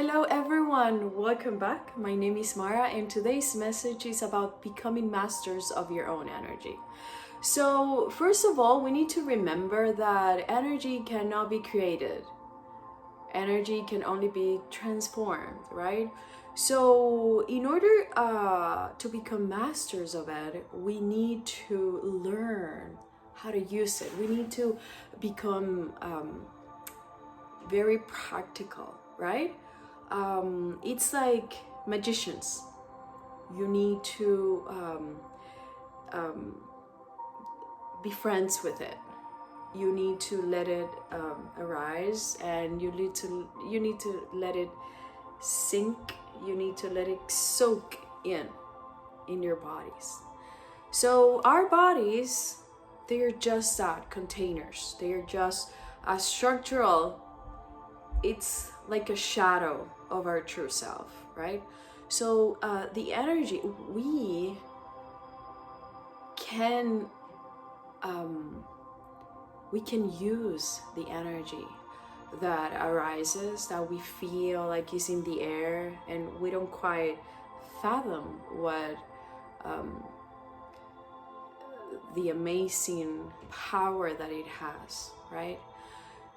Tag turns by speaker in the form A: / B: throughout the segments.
A: Hello everyone, welcome back. My name is Mara and today's message is about becoming masters of your own energy. So first of all, we need to remember that energy cannot be created. Energy can only be transformed, right? So in order to become masters of it, we need to learn how to use it. We need to become very practical, right? It's like magicians. You need to be friends with it. You need to let it arise, and you need to let it sink. You need to let it soak in your bodies. So our bodies, they are just that, containers. They are just a structural. It's like a shadow of our true self, right? So the energy, we can use the energy that arises, that we feel like is in the air, and we don't quite fathom what the amazing power that it has, right?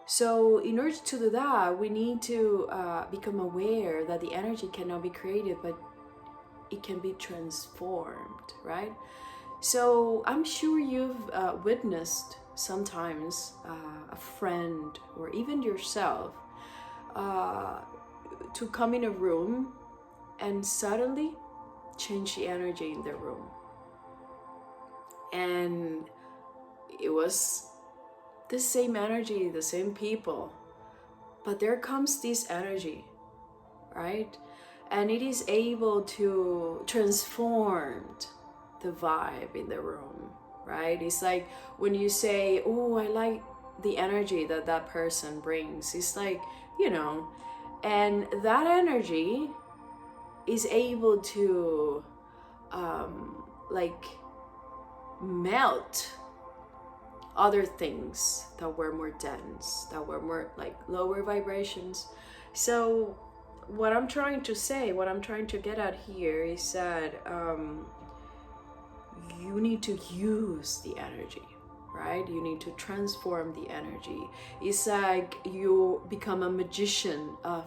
A: So in order to do that, we need to become aware that the energy cannot be created, but it can be transformed, right? So I'm sure you've witnessed sometimes a friend or even yourself to come in a room and suddenly change the energy in the room. And it was the same energy, the same people, but there comes this energy, right? And it is able to transform the vibe in the room, right? It's like when you say, oh, I like the energy that that person brings. It's like, and that energy is able to like melt other things that were more dense, that were more like lower vibrations. So what I'm trying to say, what I'm trying to get at here is that you need to use the energy, right? You need to transform the energy. It's like you become a magician of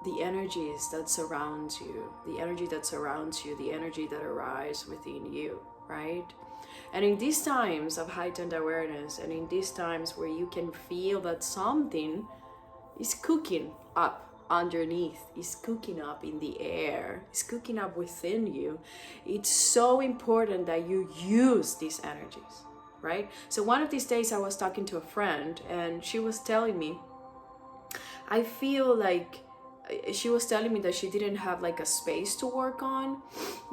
A: the energies that surround you, the energy that surrounds you, the energy that arises within you, right? And in these times of heightened awareness, and in these times where you can feel that something is cooking up underneath, is cooking up in the air, is cooking up within you, it's so important that you use these energies, right? So one of these days I was talking to a friend and she was telling me, I feel like she was telling me that she didn't have like a space to work on,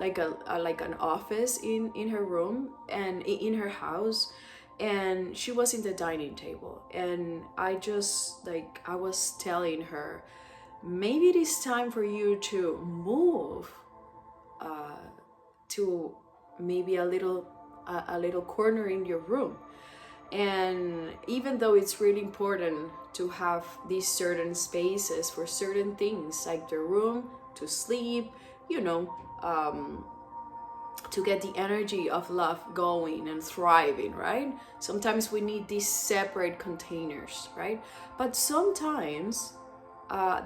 A: like like an office in her room and in her house, and she was in the dining table, and I was telling her, maybe it is time for you to move to maybe a little corner in your room. And even though it's really important to have these certain spaces for certain things, like the room to sleep, to get the energy of love going and thriving, right? Sometimes we need these separate containers, right? But sometimes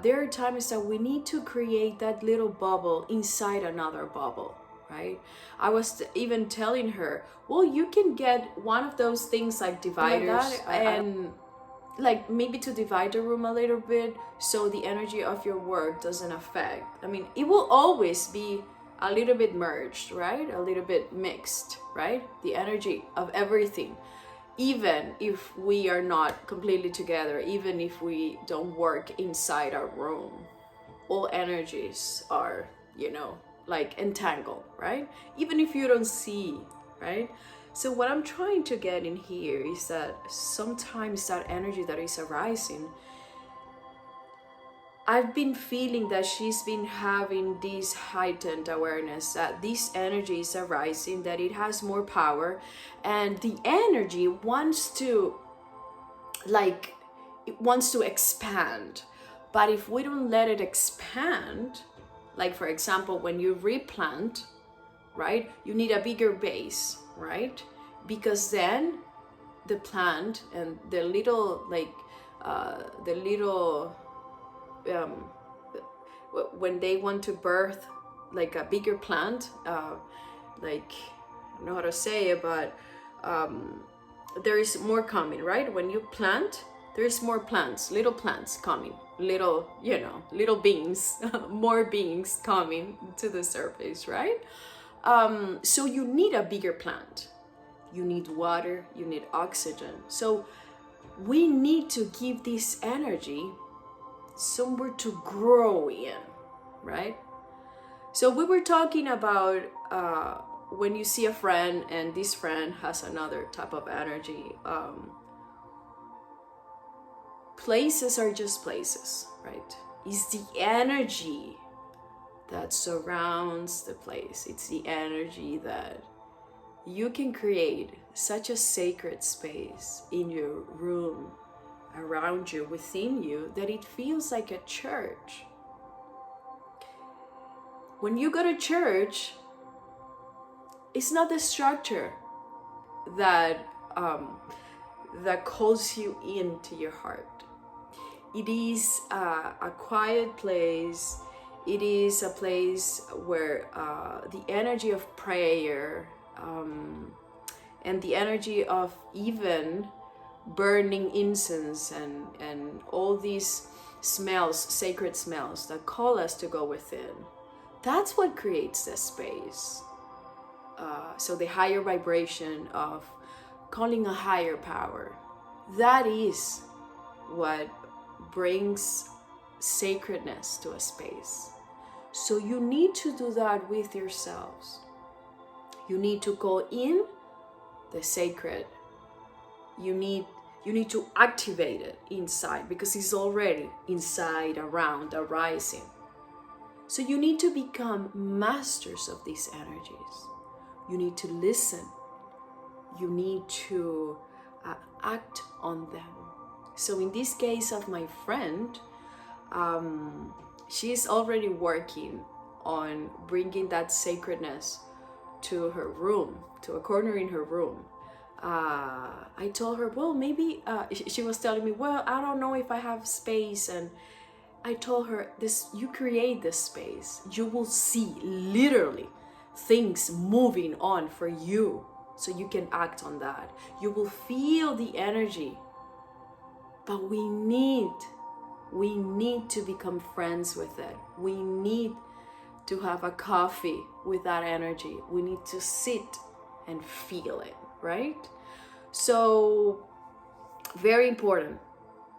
A: there are times that we need to create that little bubble inside another bubble, right? I was even telling her, well, you can get one of those things like dividers, and like maybe to divide the room a little bit so the energy of your work doesn't affect. I mean, it will always be a little bit merged, right? A little bit mixed, right? The energy of everything, even if we are not completely together, even if we don't work inside our room, all energies are, like entangled, right? Even if you don't see, right? So what I'm trying to get in here is that sometimes that energy that is arising, I've been feeling that she's been having this heightened awareness that this energy is arising, that it has more power, and the energy wants to expand, But if we don't let it expand, like for example, when you replant, right, you need a bigger base, right? Because then the plant and the little, when they want to birth like a bigger plant, like, I don't know how to say it, but there is more coming, right? When you plant, there's more plants, little plants coming, little, little beings, more beings coming to the surface, right? So you need a bigger plant. You need water, you need oxygen. So we need to give this energy somewhere to grow in, right? So we were talking about when you see a friend and this friend has another type of energy. Places are just places, right? It's the energy that surrounds the place. It's the energy that you can create such a sacred space in your room, around you, within you, that it feels like a church. When you go to church, it's not the structure that calls you into your heart. It is a quiet place. It is a place where the energy of prayer and the energy of even burning incense and all these smells, sacred smells that call us to go within. That's what creates the space. So the higher vibration of calling a higher power, that is what brings sacredness to a space. So you need to do that with yourselves. You need to call in the sacred. You need to activate it inside, because it's already inside, around, arising. So you need to become masters of these energies. You need to listen. You need to act on them. So in this case of my friend, she's already working on bringing that sacredness to her room, to a corner in her room. I told her, well, maybe, she was telling me, well, I don't know if I have space. And I told her, you create this space. You will see literally things moving on for you, so you can act on that. You will feel the energy. But we need to become friends with it. We need to have a coffee with that energy. We need to sit and feel it, right? So, very important.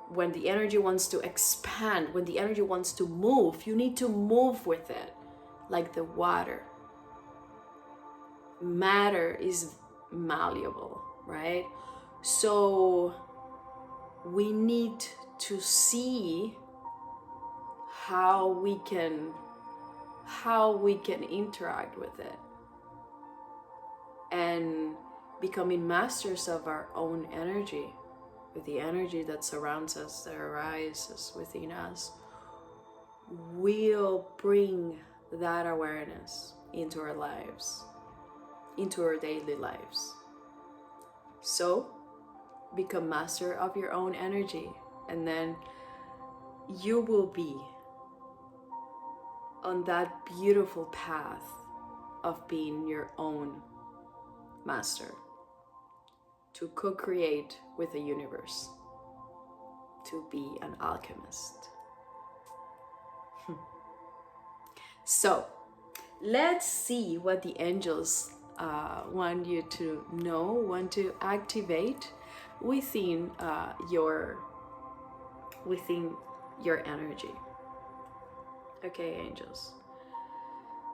A: When the energy wants to expand, when the energy wants to move, you need to move with it, like the water. Matter is malleable, right? So we need to see how we can interact with it, and becoming masters of our own energy, with the energy that surrounds us, that arises within us, will bring that awareness into our lives, into our daily lives. So become master of your own energy, and then you will be on that beautiful path of being your own master, to co-create with the universe, to be an alchemist. So let's see what the angels want you to know, want to activate within your energy. Okay, angels,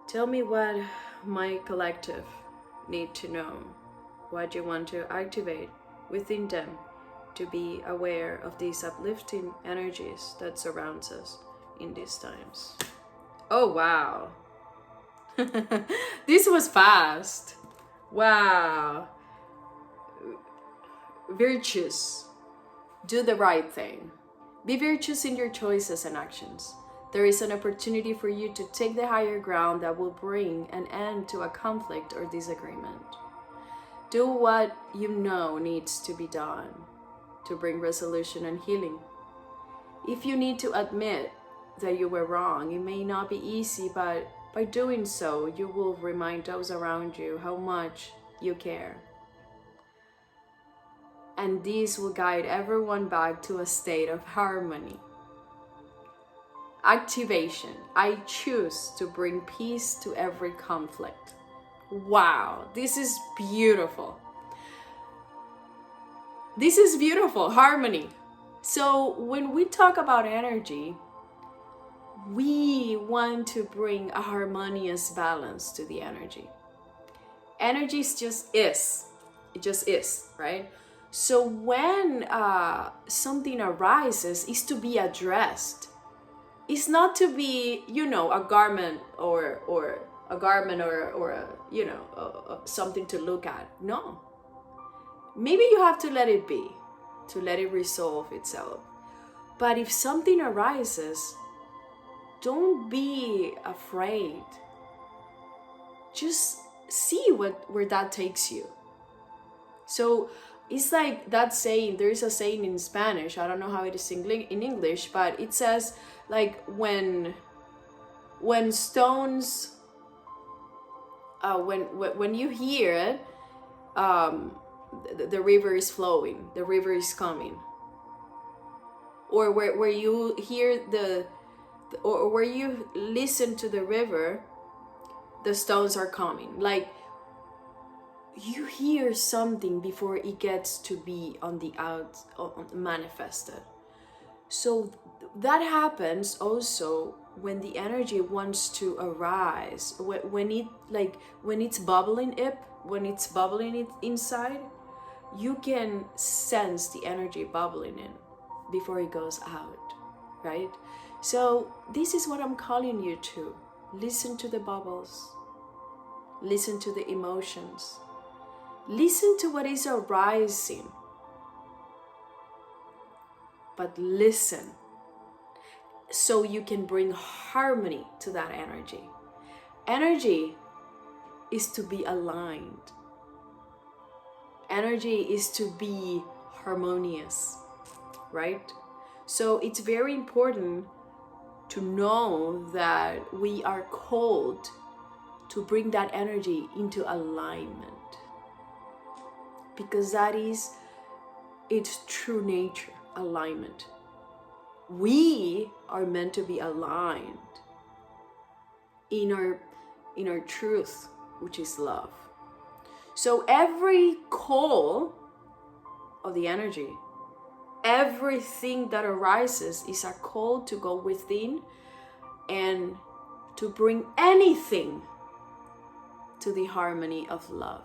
A: tell me what my collective need to know, what you want to activate within them to be aware of these uplifting energies that surrounds us in these times. Oh wow. This was fast. Wow. Virtuous. Do the right thing. Be virtuous in your choices and actions. There is an opportunity for you to take the higher ground that will bring an end to a conflict or disagreement. Do what you know needs to be done to bring resolution and healing. If you need to admit that you were wrong, it may not be easy, but by doing so, you will remind those around you how much you care. And this will guide everyone back to a state of harmony. Activation. I choose to bring peace to every conflict. Wow, this is beautiful. This is beautiful, harmony. So when we talk about energy, we want to bring a harmonious balance to the energy. Energy just is. It just is, right? So when something arises, it's to be addressed. It's not to be, a garment or a garment or something to look at. No. Maybe you have to let it be, to let it resolve itself. But if something arises, don't be afraid. Just see where that takes you. So it's like that saying, there is a saying in Spanish, I don't know how it is in English, but it says like when stones, when you hear it, the river is flowing, the river is coming. Or where you hear or where you listen to the river, the stones are coming. Like, you hear something before it gets to be manifested. So that happens also when the energy wants to arise, when it's bubbling inside, you can sense the energy bubbling in before it goes out, right? So this is what I'm calling you to. Listen to the bubbles. Listen to the emotions. Listen to what is arising. But listen so you can bring harmony to that energy. Energy is to be aligned. Energy is to be harmonious, right? So it's very important to know that we are called to bring that energy into alignment, because that is its true nature, alignment. We are meant to be aligned in our truth, which is love. So every call of the energy, everything that arises is a call to go within and to bring anything to the harmony of love,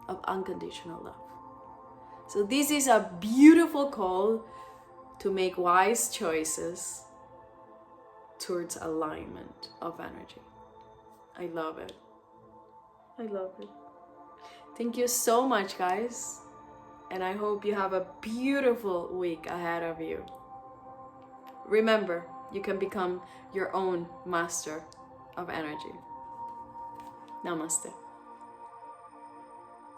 A: of unconditional love. So this is a beautiful call to make wise choices towards alignment of energy. I love it. I love it. Thank you so much, guys. And I hope you have a beautiful week ahead of you. Remember, you can become your own master of energy. Namaste.